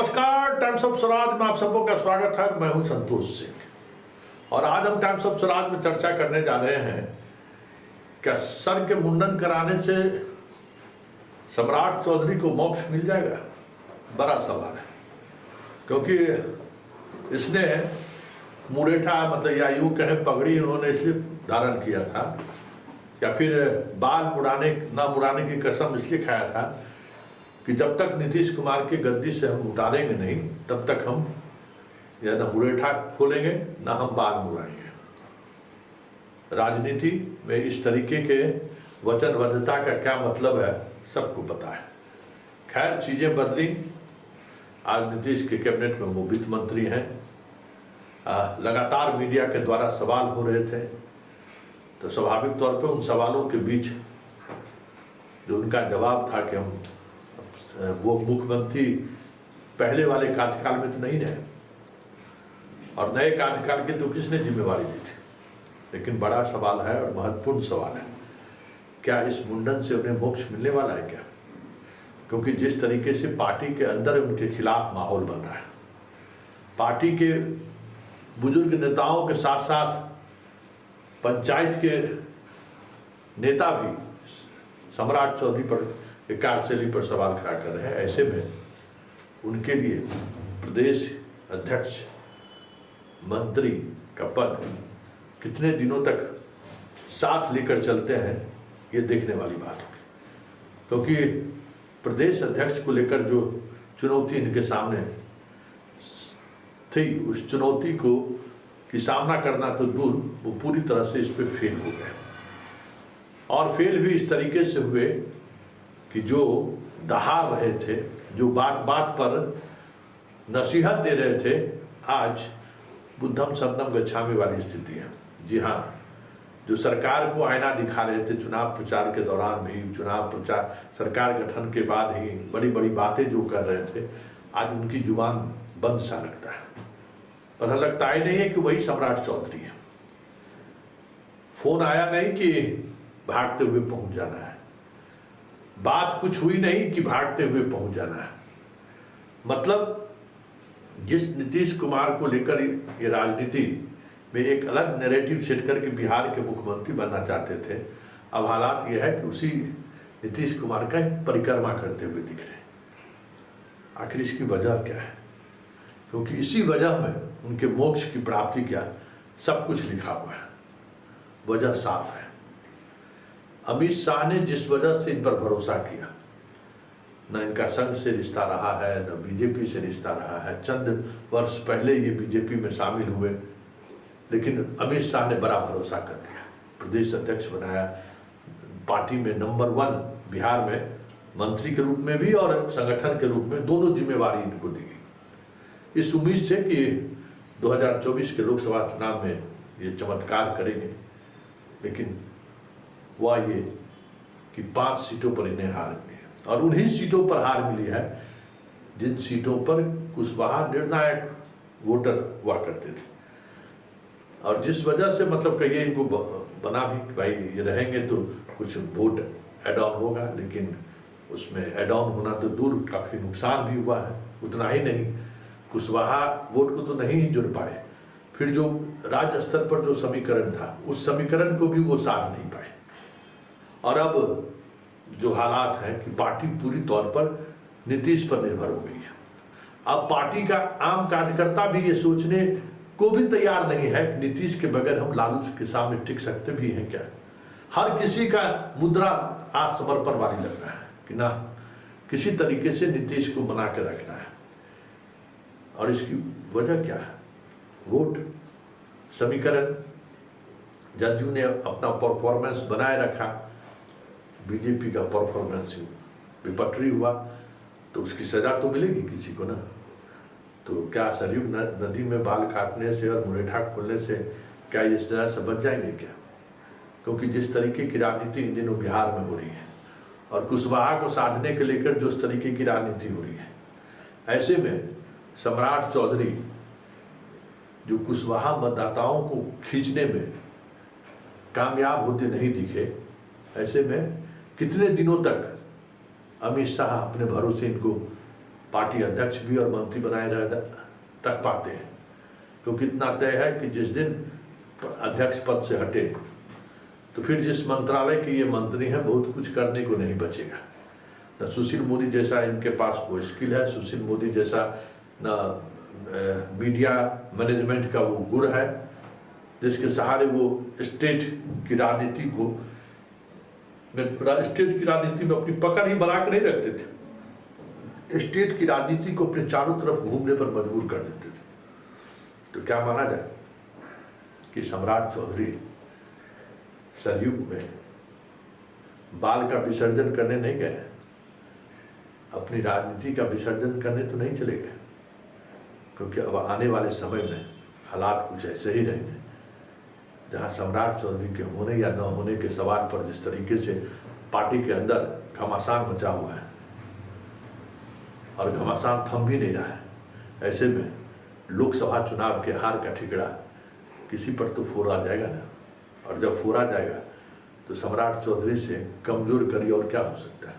नमस्कार, times of Swaraj में आप सबों का स्वागत है। मैं हूं संतोष सिंह और आज हम टाइम्स ऑफ स्वराज में चर्चा करने जा रहे हैं क्या सर के मुंडन कराने से सम्राट चौधरी को मोक्ष मिल जाएगा। बड़ा सवाल है, क्योंकि इसने मुरेठा मतलब या यूं कहें पगड़ी उन्होंने इसलिए धारण किया था या फिर बाल ना मुड़ाने की कसम इसलिए खाया था कि जब तक नीतीश कुमार की गद्दी से हम उतारेंगे नहीं तब तक हम या ना मुरेठा खोलेंगे ना हम बाल मुड़ाएंगे। राजनीति में इस तरीके के वचनबद्धता का क्या मतलब है सबको पता है। खैर, चीजें बदली। आज नीतीश के कैबिनेट में वो वित्त मंत्री हैं। लगातार मीडिया के द्वारा सवाल हो रहे थे, तो स्वाभाविक तौर पे उन सवालों के बीच जो उनका जवाब था कि हम वो मुख्यमंत्री पहले वाले कार्यकाल में तो नहीं रहे और नए कार्यकाल की तो किसने जिम्मेवारी दी थी। लेकिन बड़ा सवाल है और महत्वपूर्ण सवाल है, क्या इस मुंडन से उन्हें मोक्ष मिलने वाला है क्या? क्योंकि जिस तरीके से पार्टी के अंदर उनके खिलाफ माहौल बन रहा है, पार्टी के बुजुर्ग नेताओं के साथ साथ पंचायत के नेता भी सम्राट चौधरी पर कार्यशैली पर सवाल खड़ा कर रहे हैं। ऐसे में उनके लिए प्रदेश अध्यक्ष मंत्री का पद कितने दिनों तक साथ लेकर चलते हैं ये देखने वाली बात होगी, क्योंकि प्रदेश अध्यक्ष को लेकर जो चुनौती इनके सामने थी उस चुनौती को कि सामना करना तो दूर, वो पूरी तरह से इस पर फेल हो गए और फेल भी इस तरीके से हुए कि जो दहाड़ रहे थे, जो बात बात पर नसीहत दे रहे थे, आज बुद्धम शरणम गच्छामि वाली स्थिति है। जी हाँ, जो सरकार को आईना दिखा रहे थे चुनाव प्रचार के दौरान भी, चुनाव प्रचार सरकार गठन के बाद ही बड़ी बड़ी बातें जो कर रहे थे, आज उनकी जुबान बंद सा लगता है। पता लगता ही नहीं है कि वही सम्राट चौधरी है। फोन आया नहीं कि भागते हुए पहुंच जाना है, बात कुछ हुई नहीं कि भागते हुए पहुंच जाना है। मतलब जिस नीतीश कुमार को लेकर ये राजनीति में एक अलग नैरेटिव सेट करके बिहार के मुख्यमंत्री बनना चाहते थे, अब हालात ये है कि उसी नीतीश कुमार का परिक्रमा करते हुए दिख रहे हैं। आखिर इसकी वजह क्या है? क्योंकि इसी वजह में उनके मोक्ष की प्राप्ति क्या सब कुछ लिखा हुआ है। वजह साफ है। अमित शाह ने जिस वजह से इन पर भरोसा किया, न इनका संघ से रिश्ता रहा है न बीजेपी से रिश्ता रहा है। चंद वर्ष पहले ये बीजेपी में शामिल हुए, लेकिन अमित शाह ने बड़ा भरोसा कर लिया, प्रदेश अध्यक्ष बनाया, पार्टी में नंबर 1 बिहार में मंत्री के रूप में भी और संगठन के रूप में दोनों जिम्मेवारी इनको दी गई, इस उम्मीद से कि 2024 के लोकसभा चुनाव में ये चमत्कार करेंगे। लेकिन हुआ ये कि 5 सीटों पर इन्हें हार मिली और उन्हीं सीटों पर हार मिली है जिन सीटों पर कुशवाहा निर्णायक वोटर हुआ करते थे। और जिस वजह से मतलब कहिए इनको बना भी भाई ये रहेंगे तो कुछ वोट एड ऑन होगा, लेकिन उसमें एड ऑन होना तो दूर, काफी नुकसान भी हुआ है। उतना ही नहीं, कुशवाहा वोट को तो नहीं ही जुड़ पाए, फिर जो राज्य स्तर पर जो समीकरण था उस समीकरण को भी वो साध नहीं पाए। और अब जो हालात हैं कि पार्टी पूरी तौर पर नीतीश पर निर्भर हो गई है। अब पार्टी का आम कार्यकर्ता भी ये सोचने को भी तैयार नहीं है कि नीतीश के बगैर हम लालू के सामने टिक सकते भी हैं क्या। हर किसी का मुद्रा आज समर्पण वाली लग रहा है कि ना किसी तरीके से नीतीश को बना के रखना है। और इसकी वजह क्या है? वोट समीकरण। जदयू ने अपना परफॉर्मेंस बनाए रखा, बीजेपी का परफॉर्मेंस विपटरी हुआ, तो उसकी सजा तो मिलेगी किसी को ना। तो क्या सरयू नदी में बाल काटने से और मुरेठा खोलने से क्या ये सजा से बच जाएंगे क्या? क्योंकि जिस तरीके की राजनीति इन दिनों बिहार में हो रही है और कुशवाहा को साधने के लेकर जो इस तरीके की राजनीति हो रही है, ऐसे में सम्राट चौधरी जो कुशवाहा मतदाताओं को खींचने में कामयाब होते नहीं दिखे, ऐसे में कितने दिनों तक अमित शाह अपने भरोसे इनको पार्टी अध्यक्ष भी और मंत्री बनाए रख पाते हैं, क्योंकि इतना तय है कि जिस दिन अध्यक्ष पद से हटे तो फिर जिस मंत्रालय के ये मंत्री हैं बहुत कुछ करने को नहीं बचेगा। न सुशील मोदी जैसा इनके पास वो स्किल है, सुशील मोदी जैसा न मीडिया मैनेजमेंट का वो गुण है जिसके सहारे वो स्टेट की राजनीति में अपनी पकड़ ही बना कर नहीं रखते थे, स्टेट की राजनीति को अपने चारों तरफ घूमने पर मजबूर कर देते थे। तो क्या माना जाए कि सम्राट चौधरी सरयू में बाल का विसर्जन करने नहीं गए, अपनी राजनीति का विसर्जन करने तो नहीं चले गए, क्योंकि अब आने वाले समय में हालात कुछ ऐसे ही रहेंगे जहां सम्राट चौधरी के होने या न होने के सवाल पर जिस तरीके से पार्टी के अंदर घमासान मचा हुआ है और घमासान थम भी नहीं रहा है, ऐसे में लोकसभा चुनाव के हार का ठिकरा किसी पर तो फोड़ा जाएगा ना, और जब फोड़ा जाएगा तो सम्राट चौधरी से कमजोर कड़ी और क्या हो सकता है।